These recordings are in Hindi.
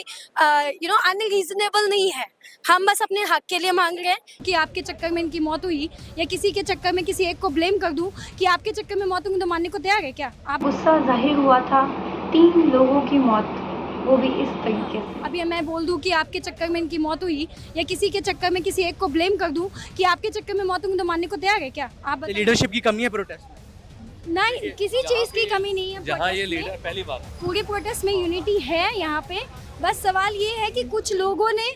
कोई अनरीजनेबल नहीं है। हम बस अपने हक के लिए मांग रहे हैं कि आपके चक्कर में इनकी मौत हुई या किसी के चक्कर में किसी एक को ब्लेम कर दूं कि आपके चक्कर में मौत हुई तो मानने को तैयार है क्या आप? गुस्सा जाहिर हुआ था 3 लोगों की मौत, वो भी इस तरीके से। अभी मैं बोल दूं कि आपके चक्कर में इनकी मौत हुई या किसी के चक्कर में किसी एक को ब्लेम कर दूं कि आपके चक्कर में मौत हुई तो मानने को तैयार है क्या आप? लीडरशिप की कमी है प्रोटेस्ट नहीं, किसी चीज़ की कमी नहीं है। जहाँ ये लीडर पहली बात पूरे प्रोटेस्ट में यूनिटी है यहाँ पे। बस सवाल ये है कि कुछ लोगों ने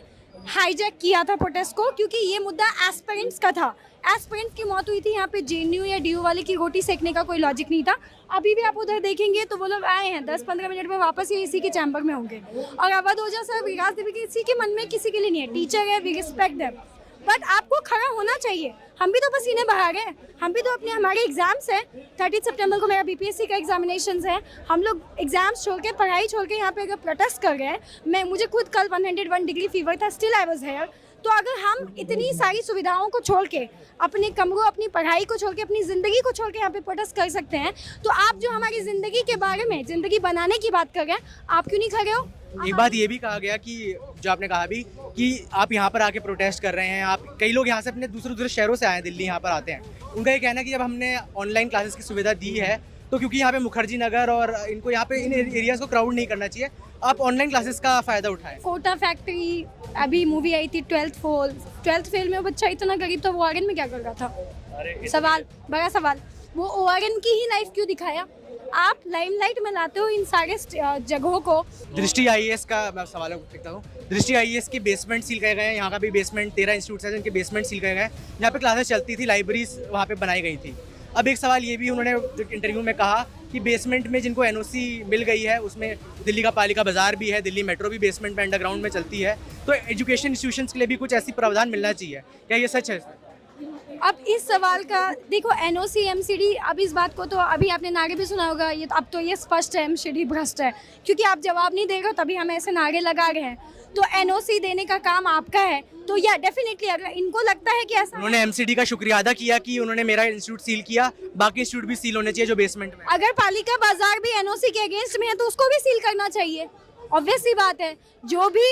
हाईजैक किया था प्रोटेस्ट को, क्योंकि ये मुद्दा एस्पिरेंट्स का था। एस्पिरेंट्स की मौत हुई थी यहाँ पे, जेएनयू या डीयू वाले की रोटी सेकने का कोई लॉजिक नहीं था। अभी भी आप उधर देखेंगे तो वो लोग आए हैं 10-15 मिनट में वापस ये इसी के चैम्बर में होंगे। और अवध ओझा सर, विकास देवी किसी के मन में किसी के लिए नहीं है, टीचर है, वी रिस्पेक्ट देम, बट आपको खड़ा होना चाहिए। हम भी तो पसीने बहा रहे हैं, हम भी तो अपने हमारे एग्जाम्स हैं। 30 सितंबर को मेरा बीपीएससी का एग्जामिनेशंस है। हम लोग एग्जाम्स छोड़ के, पढ़ाई छोड़ के यहाँ पे अगर प्रोटेस्ट कर रहे हैं, मुझे खुद कल 101 डिग्री फीवर था, स्टिल आई वाज हियर। तो अगर हम इतनी सारी सुविधाओं को छोड़ के, अपने कमरों, अपनी पढ़ाई को छोड़ के, अपनी ज़िंदगी को छोड़ के यहाँ पे प्रोटेस्ट कर सकते हैं, तो आप जो हमारी ज़िंदगी के बारे में, ज़िंदगी बनाने की बात कर रहे हैं, आप क्यों नहीं खड़े हो? एक बात ये भी कहा गया कि जो आपने कहा भी कि आप यहाँ पर आके प्रोटेस्ट कर रहे हैं, आप कई लोग यहाँ से अपने दूसरे शहरों से आए हैं, दिल्ली यहाँ पर आते हैं। उनका ये कहना है कि जब हमने ऑनलाइन क्लासेस की सुविधा दी है तो क्योंकि यहाँ पे मुखर्जी नगर और इनको यहाँ पे इन एरियाज को क्राउड नहीं करना चाहिए, आप ऑनलाइन क्लासेस का फ़ायदा उठाएं। कोटा फैक्ट्री अभी मूवी आई थी 12th फेल में, वो बच्चा इतना गरीब था, वो ओआरएन में क्या कर रहा था? सवाल, बड़ा सवाल, वो ओआरएन की ही लाइफ क्यों दिखाया? आप लाइमलाइट में लाते हो इन सारे जगहों को। दृष्टि आईएएस का मैं सवाल पूछता हूँ। दृष्टि आईएएस के बेसमेंट सील किए गए हैं, यहाँ का भी बेसमेंट 13 इंस्टीट्यूट है जिनके बेसमेंट सील किए गए हैं, यहाँ पे क्लासेस चलती थी, लाइब्रेरीज वहाँ पे बनाई गई थी। अब एक सवाल ये भी उन्होंने जो इंटरव्यू में कहा कि बेसमेंट में जिनको एनओसी मिल गई है उसमें दिल्ली का पालिका बाजार भी है, दिल्ली मेट्रो भी बेसमेंट में अंडरग्राउंड में चलती है, तो एजुकेशन इंस्टीट्यूशंस के लिए भी कुछ ऐसी प्रावधान मिलना चाहिए। क्या ये सच है? अब इस सवाल का देखो, एनओसी एमसीडी, अब इस बात को तो अभी आपने नारे भी सुना होगा, ये अब तो ये स्पष्ट है एमसीडी भ्रष्ट है, क्योंकि आप जवाब नहीं दे रहे हो तभी हम ऐसे नारे लगा रहे हैं। तो एनओसी देने का काम आपका है, तो या डेफिनेटली अगर इनको लगता है कि ऐसा, उन्होंने एमसीडी का शुक्रिया अदा किया कि उन्होंने मेरा इंस्टीट्यूट सील किया, बाकी इंस्टीट्यूट भी सील होने चाहिए जो बेसमेंट में। अगर पालिका बाजार भी एनओसी के अगेंस्ट में है तो उसको भी सील करना चाहिए। ऑब्वियस सी बात है, जो भी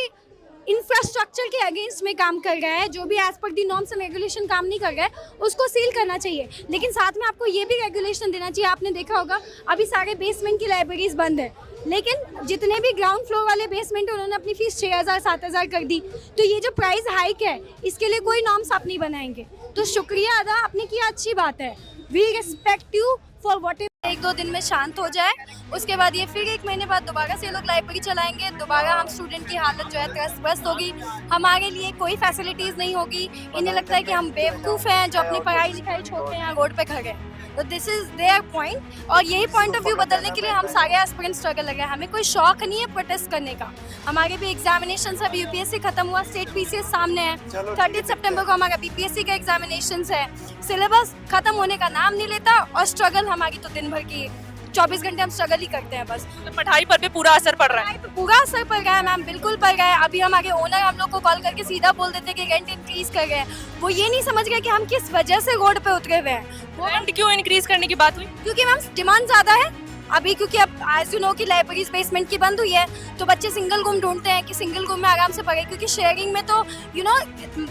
इंफ्रास्ट्रक्चर के अगेंस्ट में काम कर रहा है, जो भी as per the norms and regulation काम नहीं कर रहा है, उसको सील करना चाहिए। लेकिन साथ में आपको ये भी रेगुलेशन देना चाहिए। आपने देखा होगा अभी सारे बेसमेंट की लाइब्रेरीज बंद है, लेकिन जितने भी ग्राउंड फ्लोर वाले बेसमेंट है उन्होंने अपनी फीस 6,000-7,000 कर दी। तो ये जो प्राइस हाइक है, इसके लिए कोई नॉर्म्स आप नहीं बनाएंगे, तो शुक्रिया अदा आपने किया, अच्छी बात है। We respect you for what. 1-2 दिन में शांत हो जाए, उसके बाद ये फिर 1 महीने बाद दोबारा से ये लोग लाइब्रेरी चलाएंगे, दोबारा हम स्टूडेंट की हालत जो है त्रस्त होगी, हमारे लिए कोई फैसिलिटीज़ नहीं होगी। इन्हें लगता है कि हम बेवकूफ़ हैं जो अपनी पढ़ाई लिखाई छोड़ के यहाँ रोड पे खड़े हैं। तो दिस इज़ देयर पॉइंट, और यही पॉइंट ऑफ व्यू बदलने के लिए हम सारे एस्पिरेंट स्ट्रगल लग रहे हैं। हमें कोई शौक नहीं है प्रोटेस्ट करने का। हमारे भी एग्जामिनेशन अभी यूपीएससी खत्म हुआ, स्टेट पीसीएस सामने है, 30 सितंबर को हमारा बीपीएससी का एग्जामिनेशन है। सिलेबस खत्म होने का नाम नहीं लेता, और स्ट्रगल हमारी तो दिन भर की 24 घंटे हम स्ट्रगल ही करते हैं बस। तो पढ़ाई पर भी पूरा असर पड़ रहा है? पूरा असर पड़ रहा है मैम, बिल्कुल पड़ रहा है। अभी हमारे ओनर हम लोग को कॉल करके सीधा बोल देते कि रेंट इंक्रीज कर रहे हैं। वो ये नहीं समझ रहे कि हम किस वजह से रोड पे उतरे हुए हैं। रेंट क्यों इंक्रीज करने की बात हुई? क्योंकि मैम डिमांड ज़्यादा है अभी, क्योंकि अब एज यू नो की लाइब्रेरीज बेसमेंट की बंद हुई है, तो बच्चे सिंगल रूम ढूंढते हैं कि सिंगल रूम में आराम से पढ़े, क्योंकि शेयरिंग में तो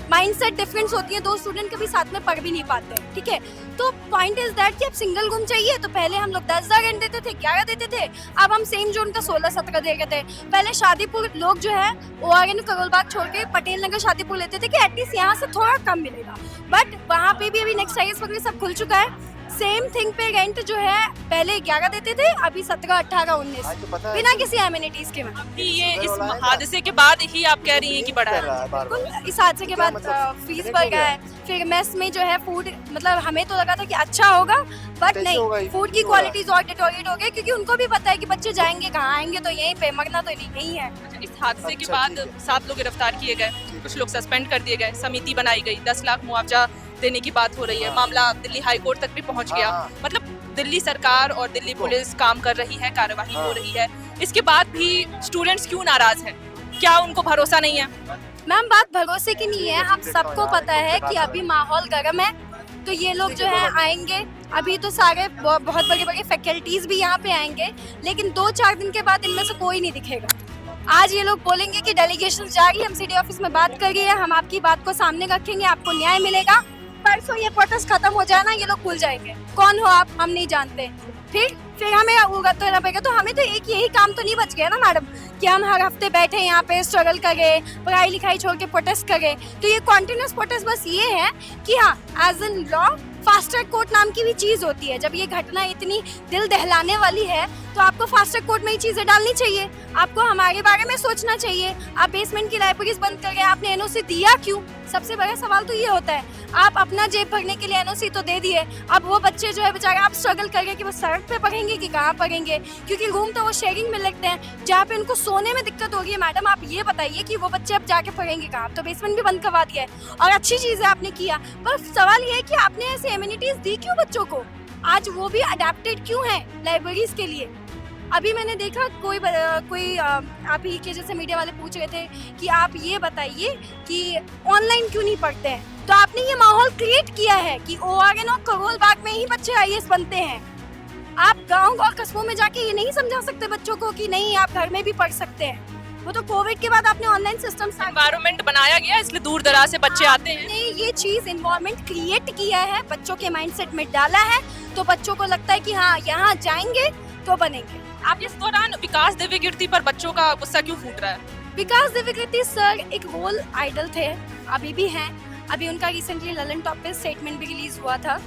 माइंडसेट डिफरेंस होती है, 2 स्टूडेंट कभी साथ में पढ़ भी नहीं पाते, ठीक है। तो पॉइंट इज दैट कि अब सिंगल रूम चाहिए, तो पहले हम लोग 10,000 रेंट देते थे, 11 देते थे, अब हम सेम जोन का 16-17 दे रहे थे। पहले शादीपुर लोग जो है ओआरएन करोलबाग छोड़ के पटेल नगर शादीपुर लेते थे कि एटलीस्ट यहाँ से थोड़ा कम मिलेगा, बट वहाँ पे भी अभी नेक्स्ट आईएस वगैरह सब खुल चुका है। सेम थिंग पे रेंट जो है पहले 11 देते थे, अभी 17, 18, 19 बिना किसी एमिनिटीज के। ये इस हादसे के बाद ही आप कह रही हैं कि बढ़ा है? बिल्कुल, इस हादसे के बाद फीस बढ़ गया है। फिर मेस में जो है फूड, मतलब हमें तो लगा था कि अच्छा होगा, बट नहीं, फूड की क्वालिटीज और डिटोरिएट हो गई, क्योंकि उनको भी पता है कि बच्चे जाएंगे कहाँ, आएंगे तो यहीं पे, मरना तो यहीं है। इस हादसे के बाद 7 लोग गिरफ्तार किए गए, कुछ लोग सस्पेंड कर दिए गए, समिति बनाई गई, 10 लाख मुआवजा देने की बात हो रही है, मामला दिल्ली हाई कोर्ट तक भी पहुंच गया। मतलब दिल्ली सरकार और दिल्ली पुलिस काम कर रही है, कार्यवाही हो रही है, इसके बाद भी स्टूडेंट्स क्यों नाराज हैं? क्या उनको भरोसा नहीं है? मैम बात भरोसे की नहीं है, हम सबको पता है कि अभी माहौल गर्म है, तो ये लोग जो है आएंगे। अभी तो सारे बहुत बड़े बड़े फैकल्टीज भी यहाँ पे आएंगे, लेकिन 2-4 दिन के बाद इनमें से कोई नहीं दिखेगा। आज ये लोग बोलेंगे कि डेलीगेशन जा रही है, एमसीडी ऑफिस में बात कर रही है, हम आपकी बात को सामने रखेंगे, आपको न्याय मिलेगा। परसों ये प्रोटेस्ट खत्म हो जाए ना, ये लोग भूल जाएंगे कौन हो आप, हम नहीं जानते। फिर हमें उगा तो रहना पड़ेगा। तो हमें तो एक यही काम तो नहीं बच गया ना मैडम कि हम हर हफ्ते बैठे यहाँ पे स्ट्रगल करें, पढ़ाई लिखाई छोड़ के प्रोटेस्ट करें। तो ये कॉन्टिन्यूस प्रोटेस्ट बस ये है कि हाँ, as an law fast track court नाम की भी चीज होती है। जब ये घटना इतनी दिल दहलाने वाली है तो आपको फास्ट ट्रैक कोर्ट में ही चीजें डालनी चाहिए, आपको हमारे बारे में सोचना चाहिए। आप बेसमेंट की लाइब्रेरीज बंद कर गए, आपने एनओसी दिया क्यों? सबसे बड़ा सवाल तो ये होता है। आप अपना जेब भरने के लिए एनओसी तो दे दिए, अब वो बच्चे जो है बेचारे आप स्ट्रगल करके कि वो सड़क पे पढ़ेंगे कि कहाँ पढ़ेंगे, क्योंकि रूम तो वो शेयरिंग में लगते हैं जहाँ पे उनको सोने में दिक्कत हो रही है। मैडम आप ये बताइए कि वो बच्चे अब जाके पढ़ेंगे कहाँ? तो बेसमेंट भी बंद करवा दिया है और अच्छी चीज़ है आपने किया, पर सवाल ये है कि आपने ऐसे एमिनिटीज दी क्यों बच्चों को? आज वो भी अडेप्टेड क्यों है लाइब्रेरीज के लिए? अभी मैंने देखा कोई आप ही के जैसे मीडिया वाले पूछ रहे थे कि आप ये बताइए कि ऑनलाइन क्यों नहीं पढ़ते हैं। तो आपने ये माहौल क्रिएट किया है कि ओआरएन और करोल बाग में ही बच्चे आईएएस बनते हैं। आप गांव और कस्बों में जाके ये नहीं समझा सकते बच्चों को कि नहीं आप घर में भी पढ़ सकते हैं। वो तो कोविड के बाद आपने ऑनलाइन सिस्टम एनवायरनमेंट बनाया गया, इसलिए दूर दराज से बच्चे आते हैं। आपने ये चीज एनवायरनमेंट क्रिएट किया है, बच्चों के माइंडसेट में डाला है, तो बच्चों को लगता है कि हाँ यहाँ जाएंगे तो बनेंगे। आप इस दौरान विकास दिव्यकीर्ति पर बच्चों का गुस्सा क्यों फूट रहा है? विकास दिव्यकीर्ति सर एक रोल आइडल थे, अभी भी हैं। अभी उनका रिसेंटली ललन टॉप पे स्टेटमेंट भी रिलीज हुआ था।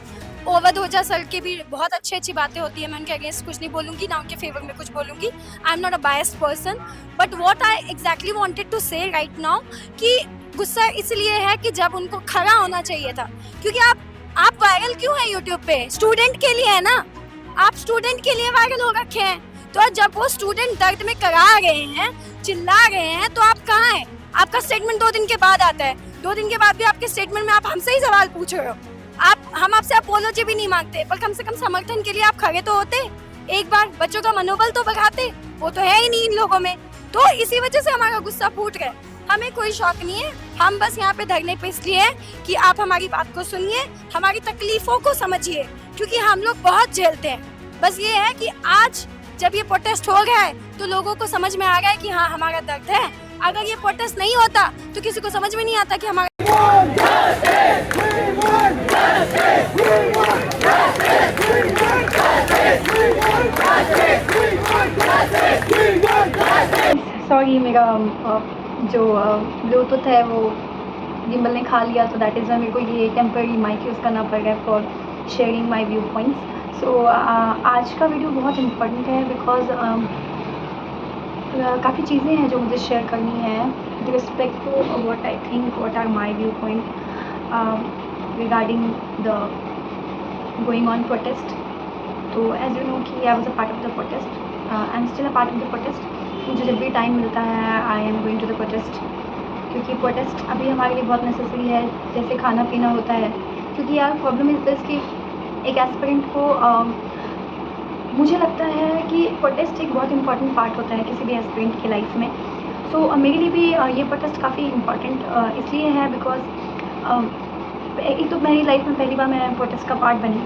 ओवध ओझा सर की भी बहुत अच्छी बातें होती है, मैं उनके अगेंस्ट कुछ नहीं बोलूंगी, ना उनके फेवर में कुछ बोलूंगी। I am not a biased person, but what I exactly wanted to say right now कि गुस्सा इसलिए है कि जब उनको खड़ा होना चाहिए था, क्योंकि आप वायरल क्यों है यूट्यूब पे? स्टूडेंट के लिए है ना, आप स्टूडेंट के लिए वायरल हो रखे हैं। तो जब वो स्टूडेंट दर्द में करा रहे हैं, चिल्ला रहे हैं, तो आप कहाँ हैं? आपका स्टेटमेंट 2 दिन के बाद आता है, 2 दिन के बाद भी आपके स्टेटमेंट में आप हमसे ही सवाल पूछ रहे हो। हम आपसे अपोलॉजी भी नहीं मांगते, पर कम से कम समर्थन के लिए आप खड़े तो होते, एक बार बच्चों का मनोबल तो बढ़ाते। वो तो है ही नहीं इन लोगों में, तो इसी वजह से हमारा गुस्सा फूट गया। हमें कोई शौक नहीं है, हम बस यहाँ पे धरने पे इसलिए है कि आप हमारी बात को सुनिए, हमारी तकलीफों को समझिए, क्योंकि हम लोग बहुत झेलते हैं। बस ये है कि आज जब ये प्रोटेस्ट हो गया है तो लोगों को समझ में आ गया है कि हाँ हमारा दर्द है। अगर ये प्रोटेस्ट नहीं होता तो किसी को समझ में नहीं आता कि हमारा सॉरी, मेरा जो ब्लूटूथ है वो गिम्बल ने खा लिया, तो दैट इज़ वाई मेरे को ये टेम्पररी माइक यूज़ करना पड़ रहा है for sharing my view points. So आज का वीडियो बहुत इम्पोर्टेंट है बिकॉज काफ़ी चीज़ें हैं जो मुझे शेयर करनी है with respect to what I think, what are my viewpoint regarding the going on protest. तो एज यू नो कि I was a part of the protest, I am still a part of the protest. मुझे जब भी टाइम मिलता है I am going to the protest, क्योंकि प्रोटेस्ट अभी हमारे लिए बहुत नेसेसरी है, जैसे खाना पीना होता है। क्योंकि यार प्रॉब्लम इज़ दिस कि एक एस्पिरेंट को मुझे लगता है कि प्रोटेस्ट एक बहुत इंपॉर्टेंट पार्ट होता है किसी भी एस्पिरेंट की लाइफ में। सो मेरे लिए भी ये प्रोटेस्ट काफ़ी इम्पॉर्टेंट इसलिए है बिकॉज एक तो मेरी लाइफ में पहली बार मैं प्रोटेस्ट का पार्ट बनी,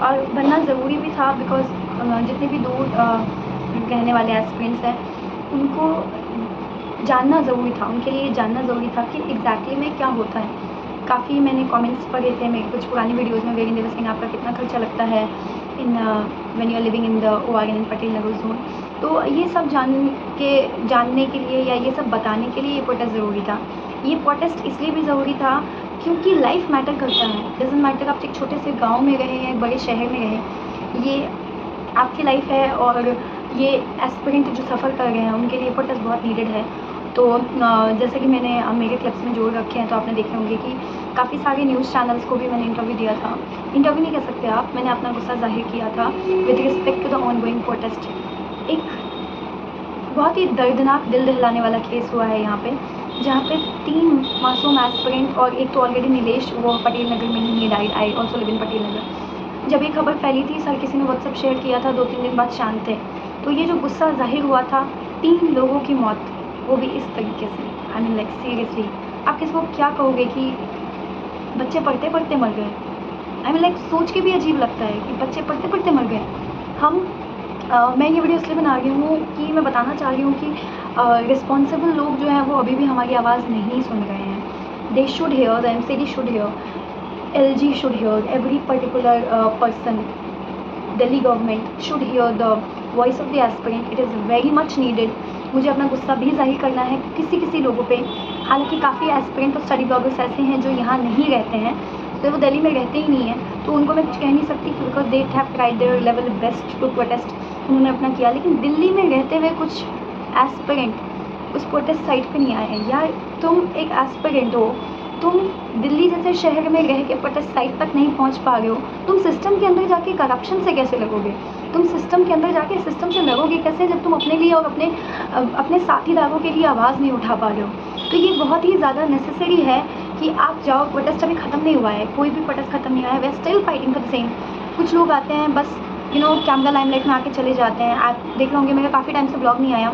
और बनना ज़रूरी भी था बिकॉज जितने भी दूर रहने वाले एस्पिरेंट्स हैं उनको जानना ज़रूरी था, उनके लिए जानना ज़रूरी था कि एग्जैक्टली में क्या होता है। काफ़ी मैंने कमेंट्स पढ़े थे मेरे कुछ पुरानी वीडियोज़ में, वेरी नेवर सिंह आपका कितना खर्चा लगता है in when you are living in the ORN Patel Nagar zone. तो ये सब जानने के लिए या ये सब बताने के लिए ये प्रोटेस्ट ज़रूरी था। ये प्रोटेस्ट इसलिए भी ज़रूरी था क्योंकि लाइफ मैटर करता है। डजंट मैटर आप एक छोटे से गाँव में रहें या एक बड़े शहर में रहें, ये आपकी लाइफ है। और ये एस्पिरेंट जो सफ़र कर रहे हैं उनके लिए प्रोटेस्ट बहुत नीडेड है। तो जैसे कि मैंने मेरे क्लिप्स में जोड़ रखे हैं तो आपने देखे होंगे कि काफ़ी सारे न्यूज़ चैनल्स को भी मैंने इंटरव्यू दिया था, इंटरव्यू नहीं कह सकते आप, मैंने अपना गुस्सा जाहिर किया था with respect to the ongoing protest. एक बहुत ही दर्दनाक दिल दहलाने वाला केस हुआ है यहाँ पे, जहाँ पे 3 मासूम एस्पिरेंट और एक तो ऑलरेडी नीलेश वो पटेल नगर में ही died, I also live in Patel Nagar. जब ये खबर फैली थी सर किसी ने व्हाट्सएप शेयर किया था, 2-3 दिन बाद शांत थे। तो ये जो गुस्सा जाहिर हुआ था, 3 लोगों की मौत, वो भी इस तरीके से, आई मीन लाइक सीरियसली आप किसको क्या कहोगे कि बच्चे पढ़ते पढ़ते मर गए। आई मीन लाइक सोच के भी अजीब लगता है कि बच्चे पढ़ते पढ़ते मर गए। हम मैं ये वीडियो इसलिए बना रही हूँ कि मैं बताना चाह रही हूँ कि रिस्पॉन्सिबल लोग जो हैं वो अभी भी हमारी आवाज़ नहीं सुन रहे हैं. They should hear, the MCD should hear, LG should hear, every particular person, Delhi government should hear the voice of the aspirant. It is very much needed. मुझे अपना गुस्सा भी जाहिर करना है किसी लोगों पे. हालांकि काफ़ी एस्पिरेंट और स्टडी ब्लॉगर्स ऐसे हैं जो यहाँ नहीं रहते हैं, तो वो दिल्ली में रहते ही नहीं हैं, तो उनको मैं कुछ कह नहीं सकती because they have tried their level best to protest. उन्होंने अपना किया, लेकिन दिल्ली में रहते हुए कुछ एस्पिरेंट उस प्रोटेस्ट साइट पे नहीं आए हैं. यार तुम एक एस्पिरेंट हो, तुम दिल्ली जैसे शहर में रह के प्रोटेस्ट साइट तक नहीं पहुंच पा रहे हो, तुम सिस्टम के अंदर जाके करप्शन से कैसे लगोगे? तुम सिस्टम के अंदर जाके सिस्टम से लड़ोगे कैसे जब तुम अपने लिए और अपने साथीदारों के लिए आवाज़ नहीं उठा पा रहे हो? तो ये बहुत ही ज़्यादा नेसेसरी है कि आप जाओ. प्रोटेस्ट अभी ख़त्म नहीं हुआ है, कोई भी प्रोटेस्ट ख़त्म नहीं हुआ है. वे still fighting for the same. कुछ लोग आते हैं बस कैमरा लाइमलाइट में आके चले जाते हैं. आप देख रहे होंगे मेरा काफ़ी टाइम से ब्लॉग नहीं आया,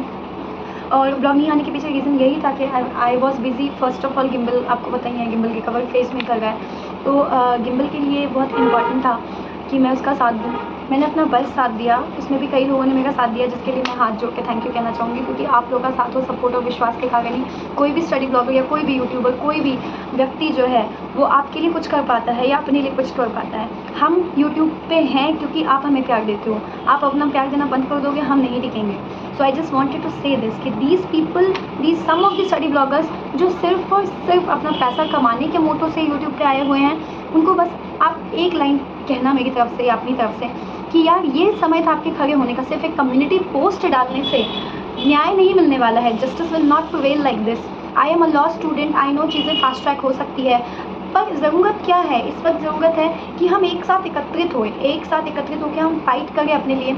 और ब्लॉग नहीं आने के पीछे रीज़न यही था कि I was busy. First of all gimbal, आपको पता ही है गिम्बल के कवर फेस में कर रहा है, तो गिम्बल के लिए बहुत इम्पॉर्टेंट था कि मैं उसका साथ दूँ. मैंने अपना बस साथ दिया, उसमें भी कई लोगों ने मेरा साथ दिया, जिसके लिए मैं हाथ जोड़ के थैंक यू कहना चाहूँगी, क्योंकि आप लोगों का साथ और सपोर्ट और विश्वास के कारण ही कोई भी स्टडी ब्लॉगर या कोई भी यूट्यूबर, कोई भी व्यक्ति जो है वो आपके लिए कुछ कर पाता है या अपने लिए कुछ कर पाता है. हम यूट्यूब पे हैं क्योंकि आप हमें प्यार देते हो. आप अपना प्यार देना बंद कर दोगे, हम नहीं टिकेंगे. So I just wanted to say this कि these people, these some of the study bloggers जो सिर्फ और सिर्फ अपना पैसा कमाने के मोटो से यूट्यूब पे आए हुए हैं, उनको बस आप एक लाइन कहना मेरी तरफ से या अपनी तरफ से कि यार ये समय था आपके खड़े होने का. सिर्फ एक कम्युनिटी पोस्ट डालने से न्याय नहीं मिलने वाला है. Justice will not prevail like this. I am a law student, I know चीज़ें फास्ट ट्रैक हो सकती है, पर ज़रूरत क्या है इस वक्त? ज़रूरत है कि हम एक साथ एकत्रित होए, एक साथ एकत्रित होकर हम फाइट करें अपने लिए,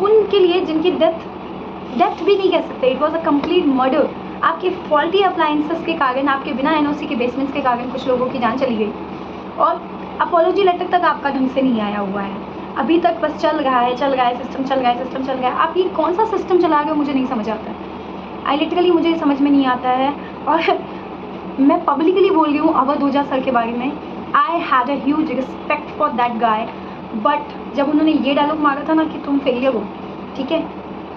उनके लिए जिनकी डेथ भी नहीं कह सकते. It was a complete murder. आपके फॉल्टी अप्लायंसेस के कारण, आपके बिना NOC के बेसमेंट्स के कारण कुछ लोगों की जान चली गई, और अपॉलोजी लेटर तक आपका ढंग से नहीं आया हुआ है. अभी तक बस चल रहा है, सिस्टम चल रहा है. आप ये कौन सा सिस्टम चला रहे हो मुझे नहीं समझ आता है. लिटरली मुझे समझ में नहीं आता है, और मैं पब्लिकली बोल रही हूँ अवध ओझा सर के बारे में. I had a huge respect for that guy, but जब उन्होंने ये डायलॉग मारा था ना कि तुम फेलियर हो, ठीक है,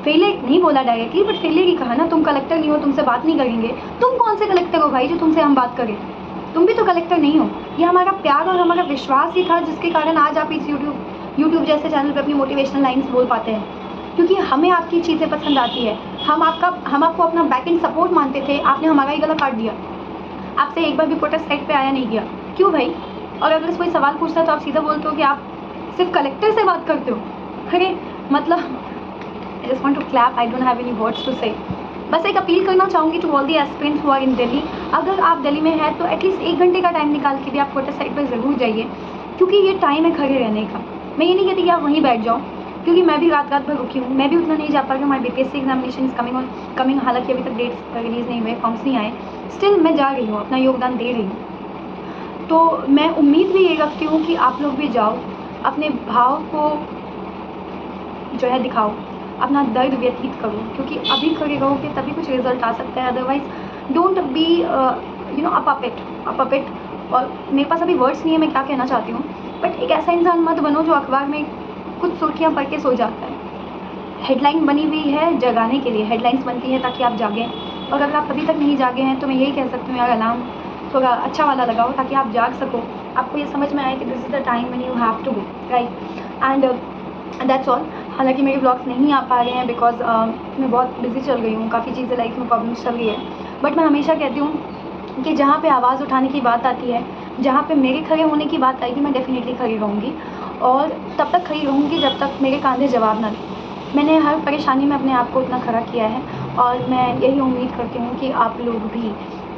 फेलियर नहीं बोला डायरेक्टली, बट फेलियर ही कहा ना. तुम कलेक्टर नहीं हो, तुमसे बात नहीं करेंगे. तुम कौन से कलेक्टर हो भाई जो तुमसे हम बात करें? तुम भी तो कलेक्टर नहीं हो. ये हमारा प्यार और हमारा विश्वास ही था जिसके कारण आज आप इस यूट्यूब जैसे चैनल पे अपनी मोटिवेशनल लाइंस बोल पाते हैं, क्योंकि हमें आपकी चीज़ें पसंद आती है. हम आपको अपना बैक एंड सपोर्ट मानते थे. आपने हमारा ही गला काट दिया. आपसे एक बार भी प्रोटेस्ट साइट पे आया नहीं गया. क्यों भाई? और अगर कोई सवाल पूछता तो आप सीधा बोलते हो कि आप सिर्फ कलेक्टर से बात करते हो. अरे मतलब I just want to clap. I don't have any words to say. बस एक अपील करना चाहूँगी to all the aspirants who are in Delhi. अगर आप दिल्ली में हैं तो एटलीस्ट 1 घंटे का टाइम निकाल के भी आप प्रोटेस्ट साइट पर ज़रूर जाइए, क्योंकि ये टाइम है खड़े रहने का. मैं ये नहीं कहती कि आप वहीं बैठ जाओ, क्योंकि मैं भी रात भर रुकी हूँ. मैं भी उतना नहीं जा पा रही हूँ. हमारी BPSC एग्जामिनेशन इज कमिंग. हालांकि अभी तक डेट्स रिलीज़ नहीं हुए, फॉर्म्स नहीं आए. स्टिल मैं जा रही हूँ, अपना योगदान दे रही हूँ. तो मैं उम्मीद भी ये रखती हूँ कि आप लोग भी जाओ, अपने भाव को जो है दिखाओ, अपना दर्द व्यतीत करो, क्योंकि अभी खड़े रहोगे तभी कुछ रिजल्ट आ सकता है. Otherwise don't be a puppet. और मेरे पास अभी वर्ड्स नहीं है मैं क्या कहना चाहती हूँ, बट एक ऐसा इंसान मत बनो जो अखबार में कुछ सुर्खियाँ पढ़ के सो जाता है. हेडलाइन बनी हुई है जगाने के लिए. हेडलाइंस बनती है ताकि आप जागें, और अगर आप अभी तक नहीं जागे हैं तो मैं यही कह सकती हूँ यार अलार्म थोड़ा अच्छा वाला लगाओ ताकि आप जाग सको, आपको ये समझ में आए कि this is the time when you have to go, right. And that's all. हालांकि मेरे ब्लॉग्स नहीं आ पा रहे हैं बिकॉज मैं बहुत बिजी चल गई हूँ. काफ़ी चीज़ें लाइफ में प्रॉब्लम्स चल रही है, बट मैं हमेशा कहती हूँ कि जहाँ पे आवाज़ उठाने की बात आती है, जहाँ पे मेरे खड़े होने की बात आएगी, मैं डेफिनेटली खड़ी रहूँगी, और तब तक खड़ी रहूँगी जब तक मेरे कांधे जवाब ना दें. मैंने हर परेशानी में अपने आप को इतना खड़ा किया है, और मैं यही उम्मीद करती हूँ कि आप लोग भी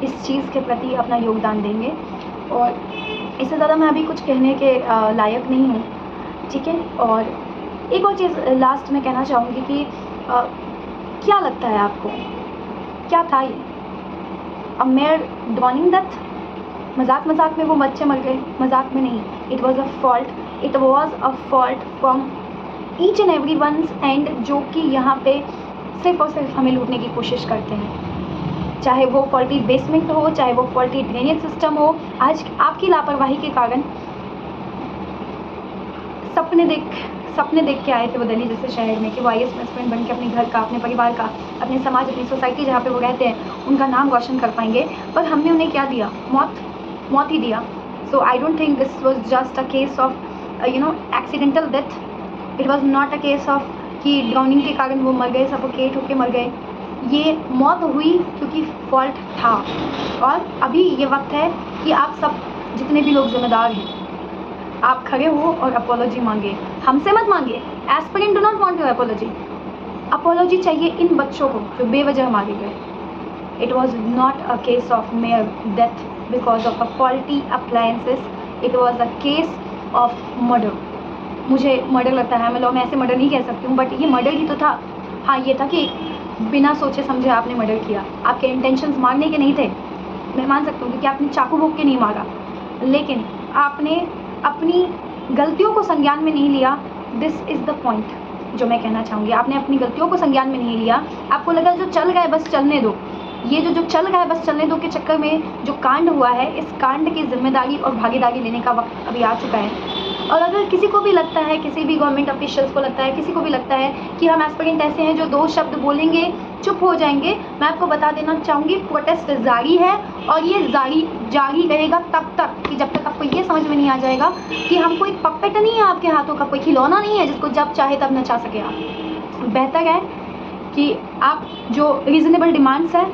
इस चीज़ के प्रति अपना योगदान देंगे. और इससे ज़्यादा मैं अभी कुछ कहने के लायक नहीं हूँ, ठीक है. और एक और चीज़ लास्ट में कहना चाहूँगी कि क्या लगता है आपको, क्या था ये अ मेयर ड्रॉनिंग डेथ? मजाक में वो बच्चे मर गए, मजाक में नहीं. It was a fault from each and every one's end, जो कि यहाँ पे सिर्फ और सिर्फ हमें लूटने की कोशिश करते हैं. चाहे वो फॉल्टी बेसमेंट हो, चाहे वो फॉल्टी ड्रेनेज सिस्टम हो. आज आपकी लापरवाही के कारण सपने देख के आए थे वो दिल्ली जैसे शहर में कि वो IAS में एस्पिरेंट बन के अपने घर का, अपने परिवार का, अपने समाज, अपनी सोसाइटी जहाँ पे वो रहते हैं उनका नाम रोशन कर पाएंगे, पर हमने उन्हें क्या दिया? मौत ही दिया। So I don't think this was just a case of accidental death. It was not a case of कि ड्राउनिंग के कारण वो मर गए, सफोकेट होकर मर गए। ये मौत हुई क्योंकि फॉल्ट था। और अभी ये वक्त है कि आप सब जितने भी लोग जिम्मेदार हैं, आप खड़े हो और अपोलॉजी मांगे। हमसे मत मांगे। Aspirant do not want your apology. Apology चाहिए इन बच्चों को जो बेवजह मारे गए। It was not a case of mayor death because of a faulty appliances. It was a case of murder. मुझे मर्डर लगता है, मैं लॉ में ऐसे मर्डर नहीं कह सकती हूँ, बट ये मर्डर ही तो था। हाँ, ये था कि बिना सोचे समझे आपने मर्डर किया। आपके इंटेंशंस मारने के नहीं थे, मैं मान सकती हूँ, क्योंकि आपने चाकू भोंक के नहीं मारा, लेकिन आपने अपनी गलतियों को संज्ञान में नहीं लिया। दिस इज़ द पॉइंट जो मैं कहना चाहूँगी। आपने अपनी गलतियों को संज्ञान में नहीं लिया। आपको लगा जो चल रहा है बस चलने दो। ये जो चल रहा है बस चलने दो के चक्कर में जो कांड हुआ है, इस कांड की जिम्मेदारी और भागीदारी लेने का वक्त अभी आ चुका है। और अगर किसी को भी लगता है, किसी भी गवर्नमेंट ऑफिशियल्स को लगता है, किसी को भी लगता है कि हम एस्पिरेंट ऐसे हैं जो 2 शब्द बोलेंगे चुप हो जाएंगे, मैं आपको बता देना चाहूँगी प्रोटेस्ट जारी है और ये जारी रहेगा तब तक कि जब तक आपको ये समझ में नहीं आ जाएगा कि हम कोई पपेट नहीं है आपके हाथों का, कोई खिलौना नहीं है जिसको जब चाहे तब नचा सके आप। बेहतर है कि आप जो रीज़नेबल डिमांड्स है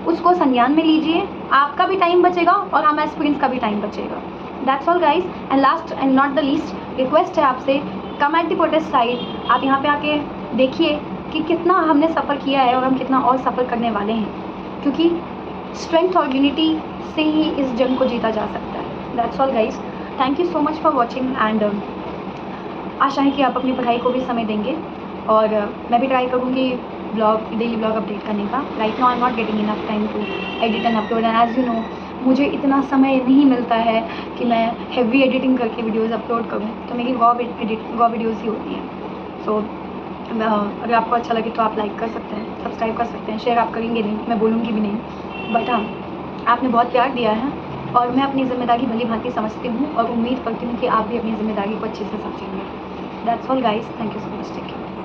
उसको संज्ञान में लीजिए। आपका भी टाइम बचेगा और हम एस्पिरेंट्स का भी टाइम बचेगा। That's all guys. And last and not the least request है आपसे, कम एट द प्रोटेस्ट साइड। आप यहाँ पे आके देखिए कि कितना हमने सफ़र किया है और हम कितना और सफ़र करने वाले हैं, क्योंकि स्ट्रेंथ और यूनिटी से ही इस जंग को जीता जा सकता है। That's all guys. Thank you so much for watching and आशा है कि आप अपनी पढ़ाई को भी समय देंगे और मैं भी ट्राई करूँगी डेली ब्लॉग अपडेट करने का। Right now I am not getting enough time to edit and upload, and as you know मुझे इतना समय नहीं मिलता है कि मैं हेवी एडिटिंग करके वीडियोस अपलोड करूं, तो मेरी रॉ वीडियोस ही होती हैं। सो अगर आपको अच्छा लगे तो आप लाइक कर सकते हैं, सब्सक्राइब कर सकते हैं, शेयर आप करेंगे नहीं, मैं बोलूँगी भी नहीं, बट हाँ आपने बहुत प्यार दिया है और मैं अपनी ज़िम्मेदारी भली भांति समझती हूँ और उम्मीद करती हूँ कि आप भी अपनी ज़िम्मेदारी को अच्छे से समझेंगे। That's all guys. Thank you so much. Take care.